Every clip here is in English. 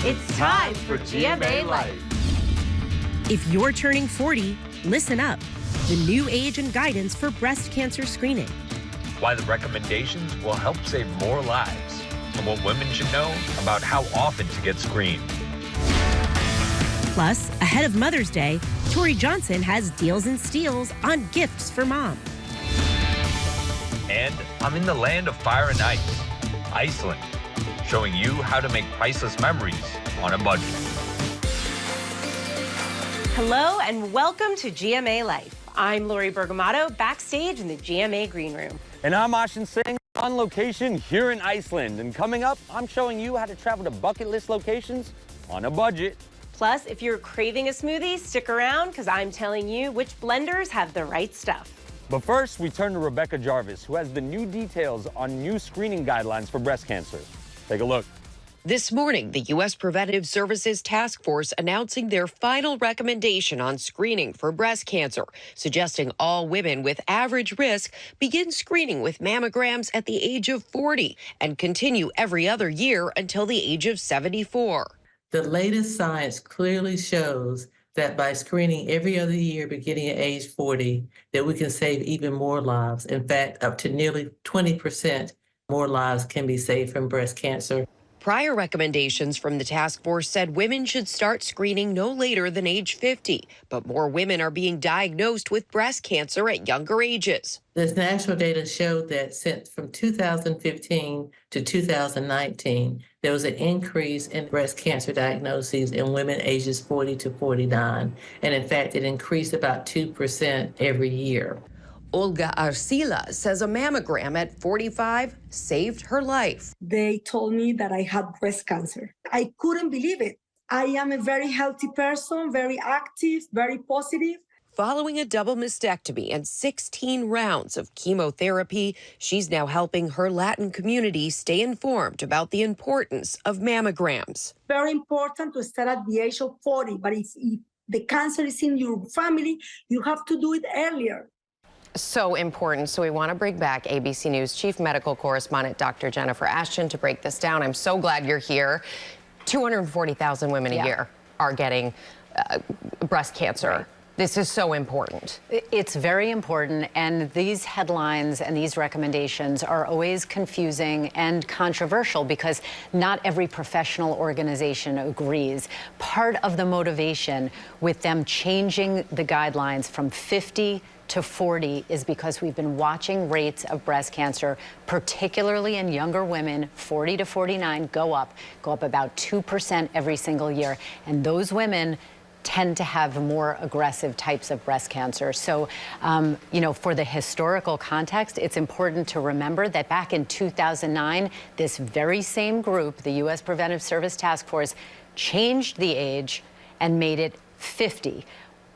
It's time for GMA Life. If you're turning 40, listen up. The new age and guidance for breast cancer screening. Why the recommendations will help save more lives, and what women should know about how often to get screened. Plus, ahead of Mother's Day, Tori Johnson has deals and steals on gifts for mom. And I'm in the land of fire and ice, Iceland, showing you how to make priceless memories on a budget. Hello and welcome to GMA Life. I'm Lori Bergamato, backstage in the GMA Green Room. And I'm Ashin Singh, on location here in Iceland. And coming up, I'm showing you how to travel to bucket list locations on a budget. Plus, if you're craving a smoothie, stick around because I'm telling you which blenders have the right stuff. But first, we turn to Rebecca Jarvis, who has the new details on new screening guidelines for breast cancer. Take a look. This morning, the U.S. Preventive Services Task Force announcing their final recommendation on screening for breast cancer, suggesting all women with average risk begin screening with mammograms at the age of 40 and continue every other year until the age of 74. The latest science clearly shows that by screening every other year beginning at age 40, that we can save even more lives. In fact, up to nearly 20% more lives can be saved from breast cancer. Prior recommendations from the task force said women should start screening no later than age 50, but more women are being diagnosed with breast cancer at younger ages. This national data showed that since from 2015 to 2019, there was an increase in breast cancer diagnoses in women ages 40 to 49. And in fact, it increased about 2% every year. Olga Arcila says a mammogram at 45 saved her life. They told me that I had breast cancer. I couldn't believe it. I am a very healthy person, very active, very positive. Following a double mastectomy and 16 rounds of chemotherapy, she's now helping her Latin community stay informed about the importance of mammograms. Very important to start at the age of 40, but if the cancer is in your family, you have to do it earlier. So important. So we want to bring back ABC News chief medical correspondent Dr. Jennifer Ashton to break this down. I'm so glad you're here. 240,000 women a year are getting breast cancer. Right. This is so important. It's very important, and these headlines and these recommendations are always confusing and controversial because not every professional organization agrees. Part of the motivation with them changing the guidelines from 50 to 40 is because we've been watching rates of breast cancer, particularly in younger women, 40 to 49, go up about 2% every single year. And those women tend to have more aggressive types of breast cancer. So, for the historical context, it's important to remember that back in 2009, this very same group, the U.S. Preventive Service Task Force, changed the age and made it 50.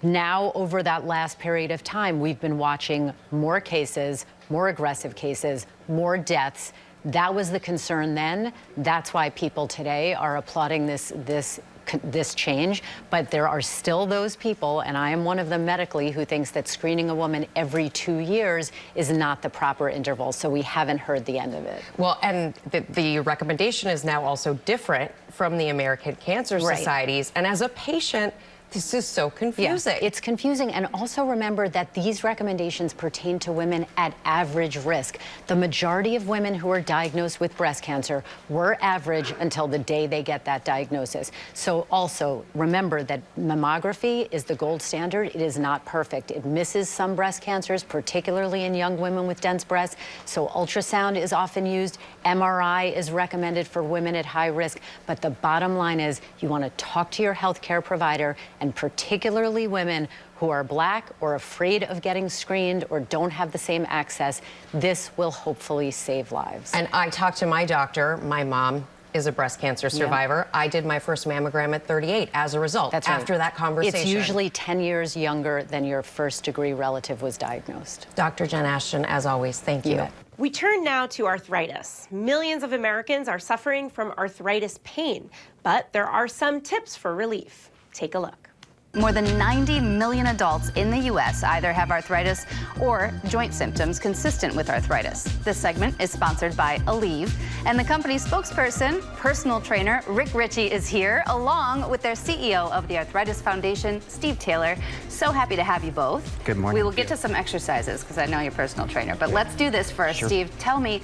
Now, over that last period of time, we've been watching more cases, more aggressive cases, more deaths. That was the concern then. That's why people today are applauding this change, but there are still those people, and I am one of them medically, who thinks that screening a woman every 2 years is not the proper interval, so we haven't heard the end of it. Well, and the recommendation is now also different from the American Cancer Societies, and as a patient, this is so confusing. Yeah, it's confusing. And also remember that these recommendations pertain to women at average risk. The majority of women who are diagnosed with breast cancer were average until the day they get that diagnosis. So also remember that mammography is the gold standard. It is not perfect. It misses some breast cancers, particularly in young women with dense breasts. So ultrasound is often used. MRI is recommended for women at high risk. But the bottom line is you want to talk to your healthcare provider, and particularly women who are Black or afraid of getting screened or don't have the same access. This will hopefully save lives. And I talked to my doctor. My mom is a breast cancer survivor. I did my first mammogram at 38 as a result. That's right. After that conversation. It's usually 10 years younger than your first-degree relative was diagnosed. Dr. Jen Ashton, as always, thank you. We turn now to arthritis. Millions of Americans are suffering from arthritis pain, but there are some tips for relief. Take a look. More than 90 million adults in the U.S. either have arthritis or joint symptoms consistent with arthritis. This segment is sponsored by Aleve, and the company's spokesperson, personal trainer Rick Ritchie, is here, along with their CEO of the Arthritis Foundation, Steve Taylor. So happy to have you both. Good morning. We will get to some exercises because I know you're a personal trainer, but let's do this first. Sure. Steve, tell me,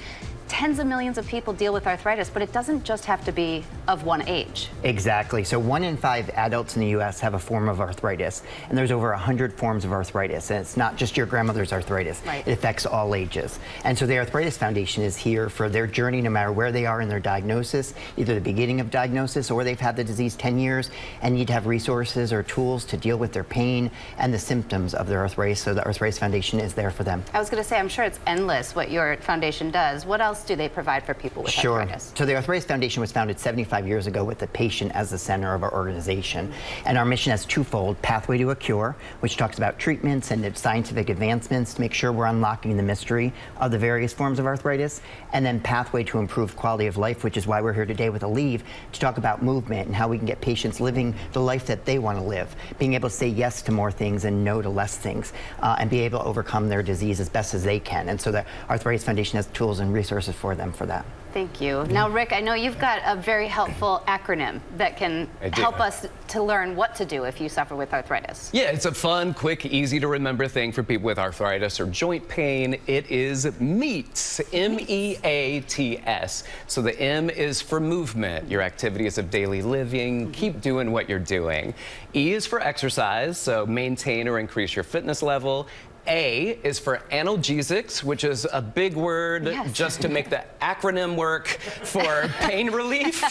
tens of millions of people deal with arthritis, but it doesn't just have to be of one age. Exactly. So 1 in 5 adults in the U.S. have a form of arthritis, and there's over 100 forms of arthritis. And it's not just your grandmother's arthritis. Right. It affects all ages. And so the Arthritis Foundation is here for their journey, no matter where they are in their diagnosis, either the beginning of diagnosis or they've had the disease 10 years and need to have resources or tools to deal with their pain and the symptoms of their arthritis. So the Arthritis Foundation is there for them. I was going to say, I'm sure it's endless what your foundation does. What else do they provide for people with arthritis? So the Arthritis Foundation was founded 75 years ago with the patient as the center of our organization. And our mission is twofold: Pathway to a Cure, which talks about treatments and scientific advancements to make sure we're unlocking the mystery of the various forms of arthritis, and then Pathway to Improved Quality of Life, which is why we're here today with Aleve to talk about movement and how we can get patients living the life that they want to live, being able to say yes to more things and no to less things, and be able to overcome their disease as best as they can. And so the Arthritis Foundation has tools and resources for them for that. Thank you. Now, Rick, I know you've got a very helpful acronym that can help us to learn what to do if you suffer with arthritis. Yeah, it's a fun, quick, easy to remember thing for people with arthritis or joint pain. It is MEATS, M-E-A-T-S. So the M is for movement, your activities of daily living. Keep doing what you're doing. E is for exercise, so maintain or increase your fitness level. A is for analgesics, which is a big word just to make the acronym work for pain relief.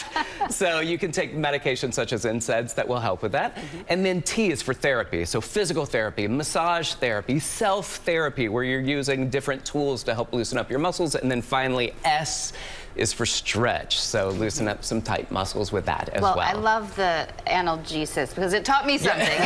So you can take medications such as NSAIDs that will help with that. And then T is for therapy, so physical therapy, massage therapy, self-therapy, where you're using different tools to help loosen up your muscles. And then finally, S is for stretch, so loosen up some tight muscles with that as well. Well, I love the analgesis because it taught me something.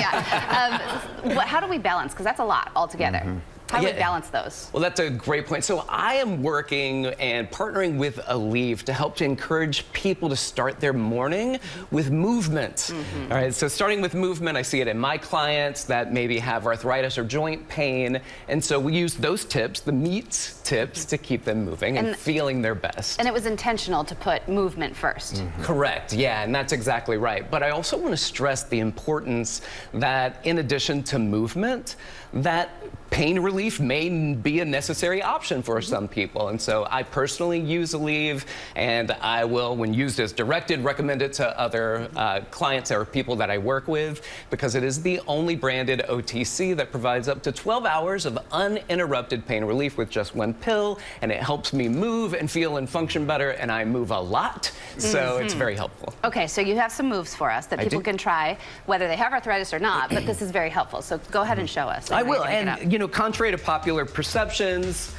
How do we balance? Because that's a lot altogether. How do we balance those? Well, that's a great point. So I am working and partnering with Aleve to help to encourage people to start their morning with movement. All right, so starting with movement, I see it in my clients that maybe have arthritis or joint pain. And so we use those tips, the MEATS tips, to keep them moving and feeling their best. And it was intentional to put movement first. Correct, yeah, and that's exactly right. But I also want to stress the importance that in addition to movement, that pain relief may be a necessary option for some people. And so I personally use Aleve, and I will, when used as directed, recommend it to other clients or people that I work with, because it is the only branded OTC that provides up to 12 hours of uninterrupted pain relief with just one pill, and it helps me move and feel and function better, and I move a lot, so it's very helpful. Okay, so you have some moves for us that people can try, whether they have arthritis or not, but this is very helpful. So go ahead and show us. I will, and you know, contrary to popular perceptions,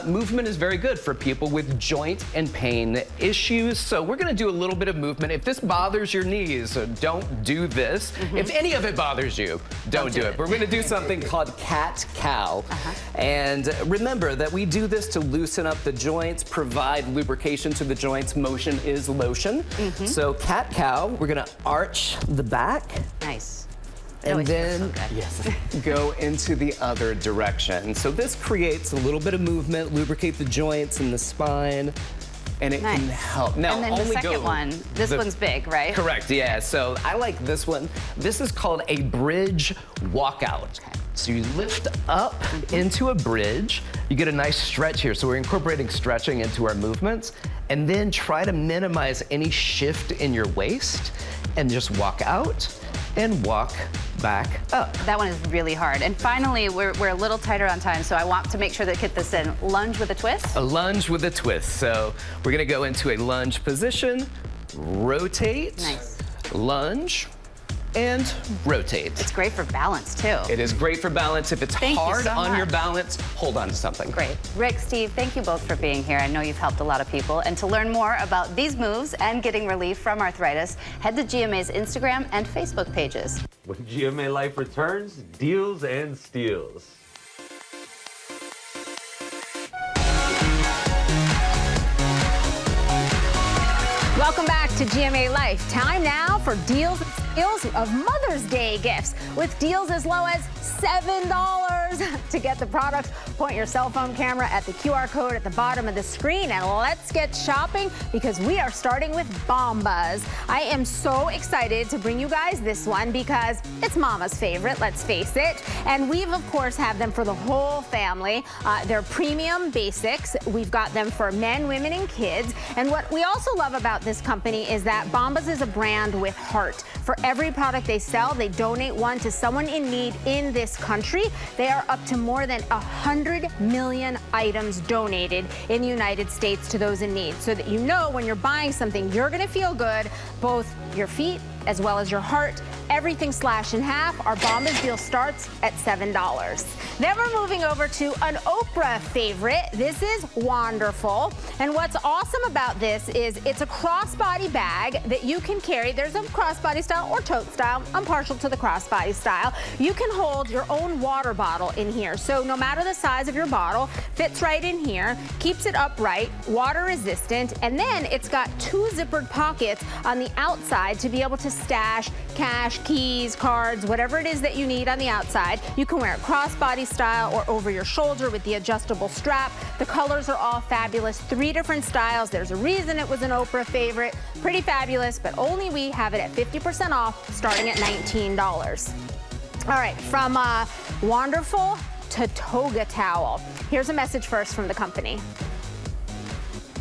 movement is very good for people with joint and pain issues. So we're going to do a little bit of movement. If this bothers your knees, don't do this. If any of it bothers you, don't do it. We're going to do something called cat-cow. And remember that we do this to loosen up the joints, provide lubrication to the joints. Motion is lotion. So cat-cow, we're going to arch the back. Nice. And then go into the other direction. So this creates a little bit of movement, lubricate the joints and the spine, and it can help. Now, and then the second one, this one's big, right? Correct, yeah. So I like this one. This is called a bridge walkout. So you lift up into a bridge. You get a nice stretch here. So we're incorporating stretching into our movements, and then try to minimize any shift in your waist and just walk out and walk back up. That one is really hard. And finally, we're a little tighter on time, so I want to make sure that get this in. Lunge with a twist? A lunge with a twist. So we're gonna go into a lunge position, rotate, lunge, and rotate. It's great for balance, too. It is great for balance. If it's hard on your balance, hold on to something. Great. Rick, Steve, thank you both for being here. I know you've helped a lot of people. And to learn more about these moves and getting relief from arthritis, head to GMA's Instagram and Facebook pages. When GMA Life returns, deals and steals. Welcome back to GMA Life. Time now for Deals deals of Mother's Day gifts with deals as low as $7 to get the product. Point your cell phone camera at the QR code at the bottom of the screen and let's get shopping because we are starting with Bombas. I am so excited to bring you guys this one because it's Mama's favorite, let's face it. And we've of course have them for the whole family. They're premium basics. We've got them for men, women, and kids. And what we also love about this company is that Bombas is a brand with heart. For every product they sell, they donate one to someone in need in this country. They are up to more than 100 million items donated in the United States to those in need, so that you know when you're buying something, you're going to feel good, both your feet as well as your heart. Everything slashed in half. Our Bombas deal starts at $7. Then we're moving over to an Oprah favorite. This is Wonderful. And what's awesome about this is it's a crossbody bag that you can carry. There's a crossbody style or tote style. I'm partial to the crossbody style. You can hold your own water bottle in here. So no matter the size of your bottle, fits right in here, keeps it upright, water resistant, and then it's got 2 zippered pockets on the outside to be able to stash cash, keys, cards, whatever it is that you need on the outside. You can wear it crossbody style or over your shoulder with the adjustable strap. The colors are all fabulous. 3 different styles. There's a reason it was an Oprah favorite. Pretty fabulous, but only we have it at 50% off, starting at $19. All right, from Wonderful to Toga Towel. Here's a message first from the company.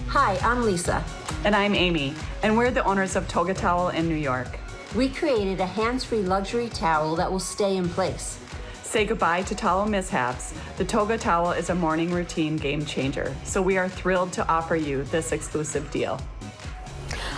Hi, I'm Lisa. And I'm Amy, and we're the owners of Toga Towel in New York. We created a hands-free luxury towel that will stay in place. Say goodbye to towel mishaps. The Toga Towel is a morning routine game changer, so we are thrilled to offer you this exclusive deal.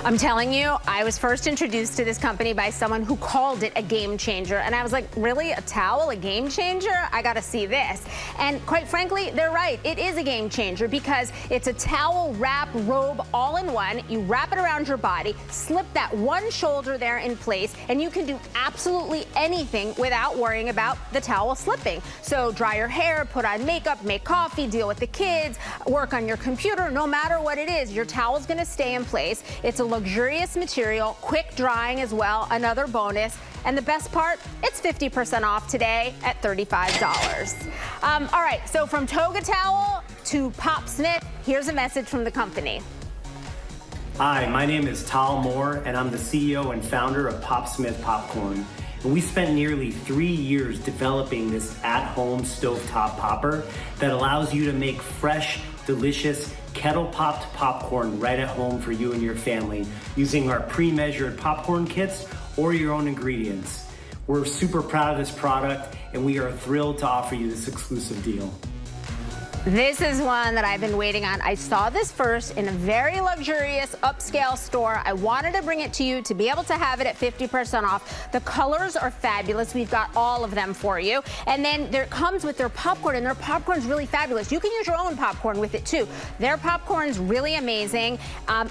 I'm telling you, I was first introduced to this company by someone who called it a game changer. And I was like, really? A towel, a game changer? I got to see this. And quite frankly, they're right. It is a game changer because it's a towel wrap robe all in one. You wrap it around your body, slip that one shoulder there in place, and you can do absolutely anything without worrying about the towel slipping. So dry your hair, put on makeup, make coffee, deal with the kids, work on your computer. No matter what it is, your towel's going to stay in place. It's a luxurious material, quick drying as well, another bonus. And the best part, it's 50% off today at $35. All right, so from Toga Towel to Pop Smith, here's a message from the company. Hi, my name is Tal Moore, and I'm the CEO and founder of Pop Smith Popcorn. And we spent nearly 3 years developing this at-home stovetop popper that allows you to make fresh, delicious, kettle-popped popcorn right at home for you and your family using our pre-measured popcorn kits or your own ingredients. We're super proud of this product and we are thrilled to offer you this exclusive deal. This is one that I've been waiting on. I saw this first in a very luxurious upscale store. I wanted to bring it to you to be able to have it at 50% off. The colors are fabulous. We've got all of them for you. And then there comes with their popcorn, and their popcorn's really fabulous. You can use your own popcorn with it too. Their popcorn's really amazing.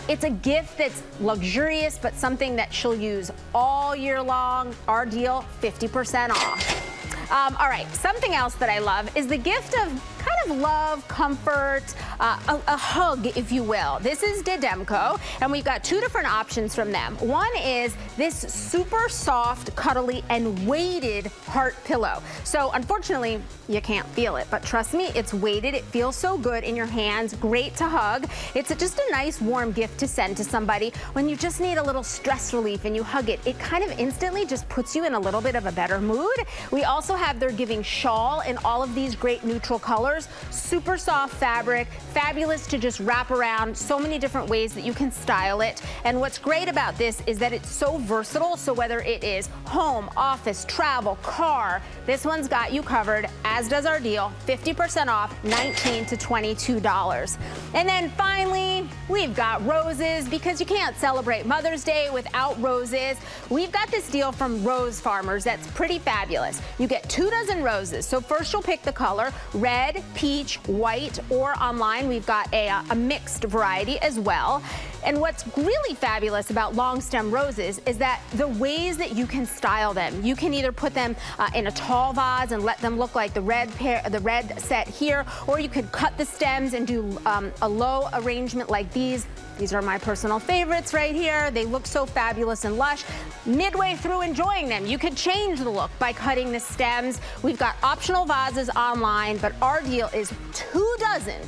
It's a gift that's luxurious, but something that she'll use all year long. Our deal, 50% off. All right, something else that I love is the gift of kind of love, comfort, a hug, if you will. This is Dedemco, and we've got 2 different options from them. One is this super soft, cuddly, and weighted heart pillow. So unfortunately, you can't feel it, but trust me, it's weighted. It feels so good in your hands, great to hug. It's just a nice warm gift to send to somebody when you just need a little stress relief and you hug it. It kind of instantly just puts you in a little bit of a better mood. We also have their giving shawl in all of these great neutral colors. Super soft fabric, fabulous to just wrap around, so many different ways that you can style it. And what's great about this is that it's so versatile, so whether it is home, office, travel, car, this one's got you covered, as does our deal, 50% off, $19 to $22. And then finally, we've got roses, because you can't celebrate Mother's Day without roses. We've got this deal from Rose Farmers that's pretty fabulous. You get 2 dozen roses. So first you'll pick the color, red, peach, white, or online we've got a mixed variety as well. And what's really fabulous about long stem roses is that the ways that you can style them. You can either put them in a tall vase and let them look like the red set here, or you could cut the stems and do a low arrangement like these. These are my personal favorites right here. They look so fabulous and lush. Midway through enjoying them, you could change the look by cutting the stems. We've got optional vases online, but our deal is 2 dozen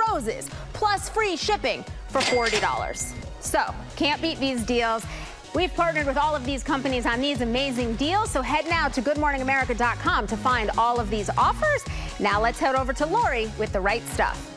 roses plus free shipping for $40. So can't beat these deals. We've partnered with all of these companies on these amazing deals, so head now to goodmorningamerica.com to find all of these offers. Now let's head over to Lori with the right stuff.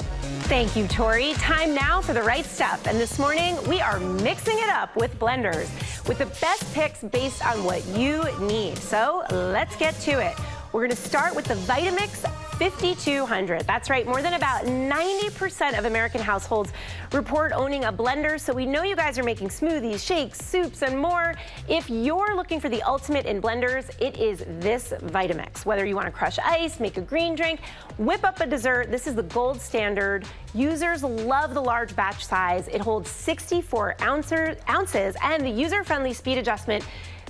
Thank you, Tori. Time now for the right stuff. And this morning, we are mixing it up with blenders with the best picks based on what you need. So let's get to it. We're going to start with the Vitamix 5200. That's right, more than about 90% of American households report owning a blender, so we know you guys are making smoothies, shakes, soups, and more. If you're looking for the ultimate in blenders, it is this Vitamix. Whether you want to crush ice, make a green drink, whip up a dessert, this is the gold standard. Users love the large batch size. It holds 64 ounces, and the user-friendly speed adjustment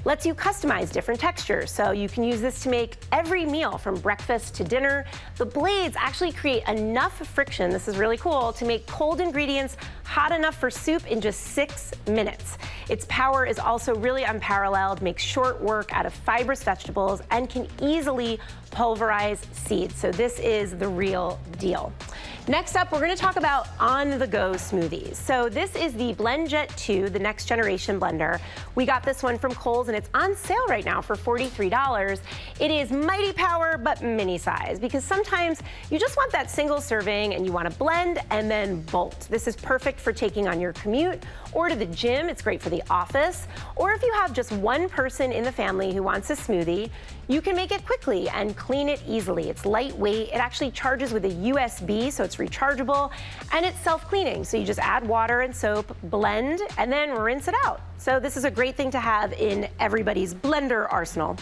lets you customize different textures, so you can use this to make every meal from breakfast to dinner. The blades actually create enough friction, this is really cool, to make cold ingredients hot enough for soup in just 6 minutes. Its power is also really unparalleled, makes short work out of fibrous vegetables, and can easily pulverize seeds. So this is the real deal. Next up, we're going to talk about on-the-go smoothies. So this is the BlendJet 2, the next generation blender. We got this one from Kohl's, and it's on sale right now for $43. It is mighty power, but mini size, because sometimes you just want that single serving and you want to blend and then bolt. This is perfect for taking on your commute or to the gym. It's great for the office. Or if you have just one person in the family who wants a smoothie, you can make it quickly and clean it easily. It's lightweight. It actually charges with a USB, so it's rechargeable, and it's self-cleaning. So you just add water and soap, blend, and then rinse it out. So this is a great thing to have in everybody's blender arsenal.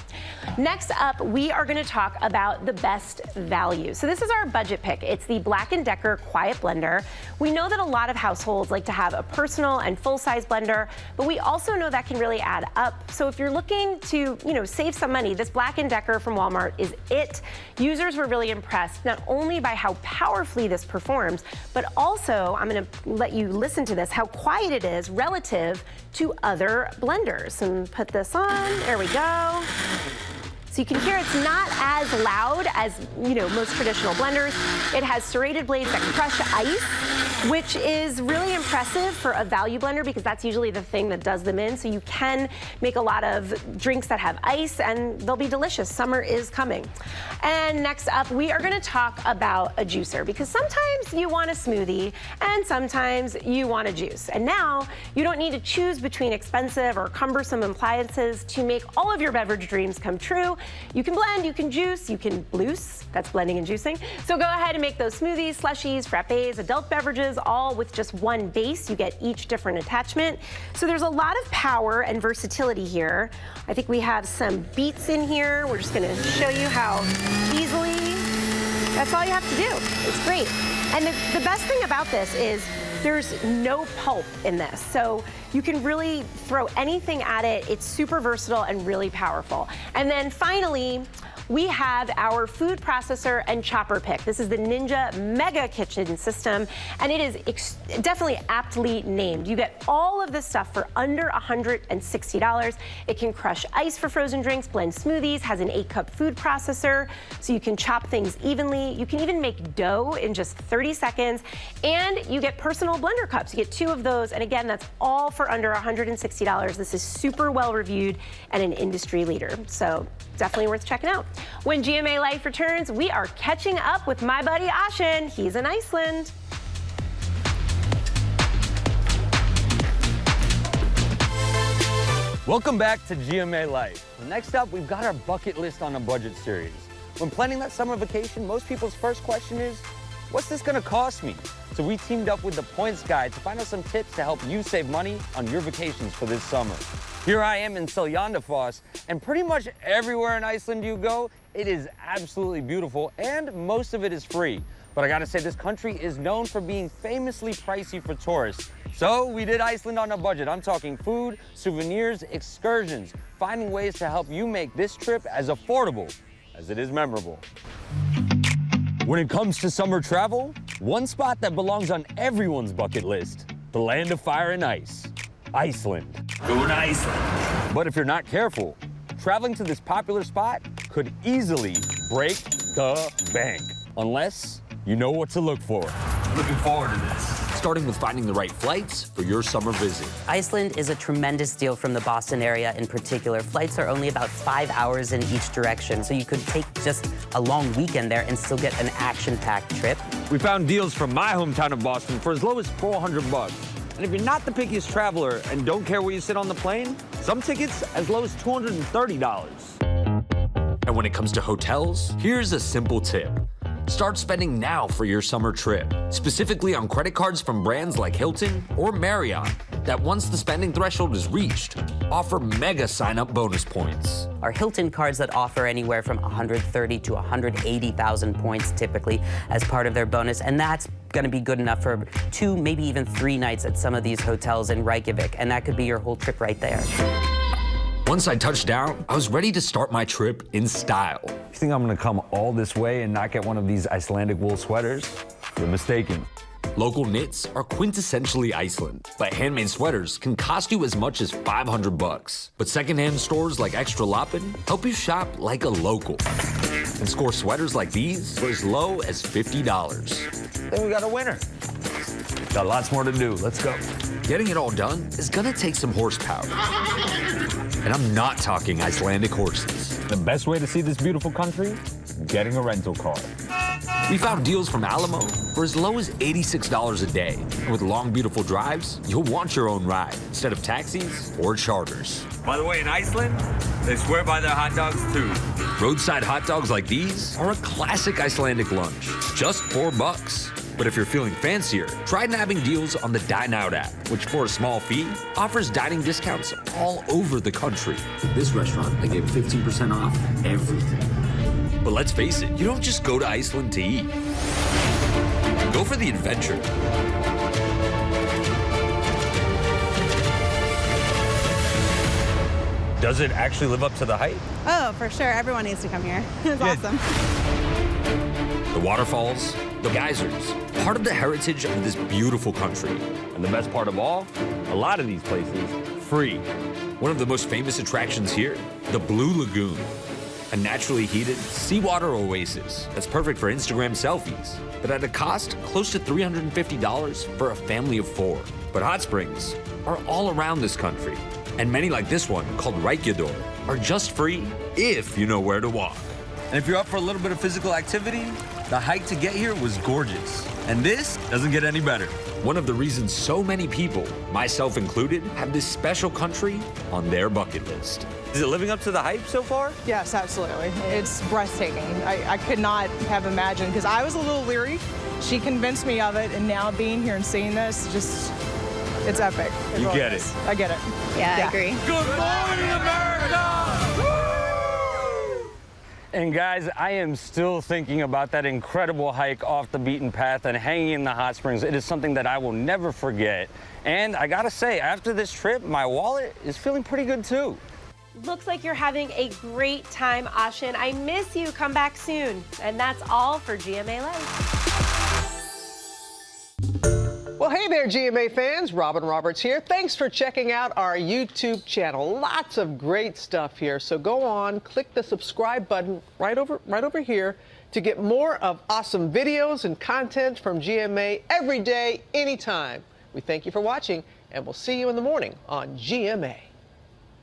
Next up, we are going to talk about the best value. So this is our budget pick. It's the Black & Decker Quiet Blender. We know that a lot of households like to have a personal and full-size blender, but we also know that can really add up. So if you're looking to, save some money, this Black & Decker from Walmart is it. Users were really impressed not only by how powerfully this performs, but also, I'm going to let you listen to this, how quiet it is relative to other blenders. And put this on, there we go. So you can hear it's not as loud as, most traditional blenders. It has serrated blades that crush ice, which is really impressive for a value blender because that's usually the thing that does them in. So you can make a lot of drinks that have ice and they'll be delicious. Summer is coming. And next up, we are going to talk about a juicer because sometimes you want a smoothie and sometimes you want a juice. And now you don't need to choose between expensive or cumbersome appliances to make all of your beverage dreams come true. You can blend, you can juice, you can bloose. That's blending and juicing. So go ahead and make those smoothies, slushies, frappes, adult beverages, all with just one base. You get each different attachment. So there's a lot of power and versatility here. I think we have some beets in here. We're just going to show you how easily, that's all you have to do. It's great. And the best thing about this is there's no pulp in this. So you can really throw anything at it. It's super versatile and really powerful. And then finally, we have our food processor and chopper pick. This is the Ninja Mega Kitchen System, and it is definitely aptly named. You get all of this stuff for under $160. It can crush ice for frozen drinks, blend smoothies, has an 8-cup food processor, so you can chop things evenly. You can even make dough in just 30 seconds, and you get personal blender cups. You get 2 of those, and again, that's all for under $160. This is super well reviewed and an industry leader, so definitely worth checking out. When GMA Life returns, we are catching up with my buddy Ashen. He's in Iceland. Welcome back to GMA Life. Next up, we've got our bucket list on a budget series. When planning that summer vacation, most people's first question is, what's this gonna cost me? So we teamed up with the Points Guide to find out some tips to help you save money on your vacations for this summer. Here I am in Seljandafoss, and pretty much everywhere in Iceland you go, it is absolutely beautiful, and most of it is free. But I gotta say, this country is known for being famously pricey for tourists. So we did Iceland on a budget. I'm talking food, souvenirs, excursions, finding ways to help you make this trip as affordable as it is memorable. When it comes to summer travel, one spot that belongs on everyone's bucket list, the land of fire and ice, Iceland. Going to Iceland. But if you're not careful, traveling to this popular spot could easily break the bank, unless you know what to look for. Looking forward to this. Starting with finding the right flights for your summer visit. Iceland is a tremendous deal from the Boston area in particular. Flights are only about 5 hours in each direction, so you could take just a long weekend there and still get an action-packed trip. We found deals from my hometown of Boston for as low as $400. And if you're not the pickiest traveler and don't care where you sit on the plane, some tickets as low as $230. And when it comes to hotels, here's a simple tip. Start spending now for your summer trip, specifically on credit cards from brands like Hilton or Marriott that once the spending threshold is reached, offer mega sign-up bonus points. Our Hilton cards that offer anywhere from 130 to 180,000 points typically as part of their bonus, and that's going to be good enough for 2, maybe even 3 nights at some of these hotels in Reykjavik, and that could be your whole trip right there. Once I touched down, I was ready to start my trip in style. You think I'm gonna come all this way and not get one of these Icelandic wool sweaters? You're mistaken. Local knits are quintessentially Iceland, but handmade sweaters can cost you as much as $500. But secondhand stores like Extra Loppin help you shop like a local and score sweaters like these for as low as $50. Then we got a winner. Got lots more to do. Let's go. Getting it all done is gonna take some horsepower. And I'm not talking Icelandic horses. The best way to see this beautiful country? Getting a rental car. We found deals from Alamo for as low as $86 a day. And with long, beautiful drives, you'll want your own ride instead of taxis or charters. By the way, in Iceland, they swear by their hot dogs too. Roadside hot dogs like these are a classic Icelandic lunch, just $4. But if you're feeling fancier, try nabbing deals on the Dine Out app, which for a small fee, offers dining discounts all over the country. This restaurant, they gave 15% off everything. But let's face it, you don't just go to Iceland to eat. Go for the adventure. Does it actually live up to the hype? Oh, for sure. Everyone needs to come here. It's awesome. The waterfalls, the geysers, part of the heritage of this beautiful country. And the best part of all, a lot of these places, free. One of the most famous attractions here, the Blue Lagoon, a naturally heated seawater oasis that's perfect for Instagram selfies, but at a cost close to $350 for a family of 4. But hot springs are all around this country, and many like this one, called Reykjavik, are just free if you know where to walk. And if you're up for a little bit of physical activity, the hike to get here was gorgeous. And this doesn't get any better. One of the reasons so many people, myself included, have this special country on their bucket list. Is it living up to the hype so far? Yes, absolutely. It's breathtaking. I could not have imagined, because I was a little leery. She convinced me of it, and now being here and seeing this, just, it's epic. You get it. I get it. Yeah, I agree. Good morning, America! And guys, I am still thinking about that incredible hike off the beaten path and hanging in the hot springs. It is something that I will never forget. And I gotta say, after this trip, my wallet is feeling pretty good too. Looks like you're having a great time, Ashin. I miss you. Come back soon. And that's all for GMA Life. Well, hey there, GMA fans. Robin Roberts here. Thanks for checking out our YouTube channel. Lots of great stuff here. So go on, click the subscribe button right over here to get more of awesome videos and content from GMA every day, anytime. We thank you for watching, and we'll see you in the morning on GMA.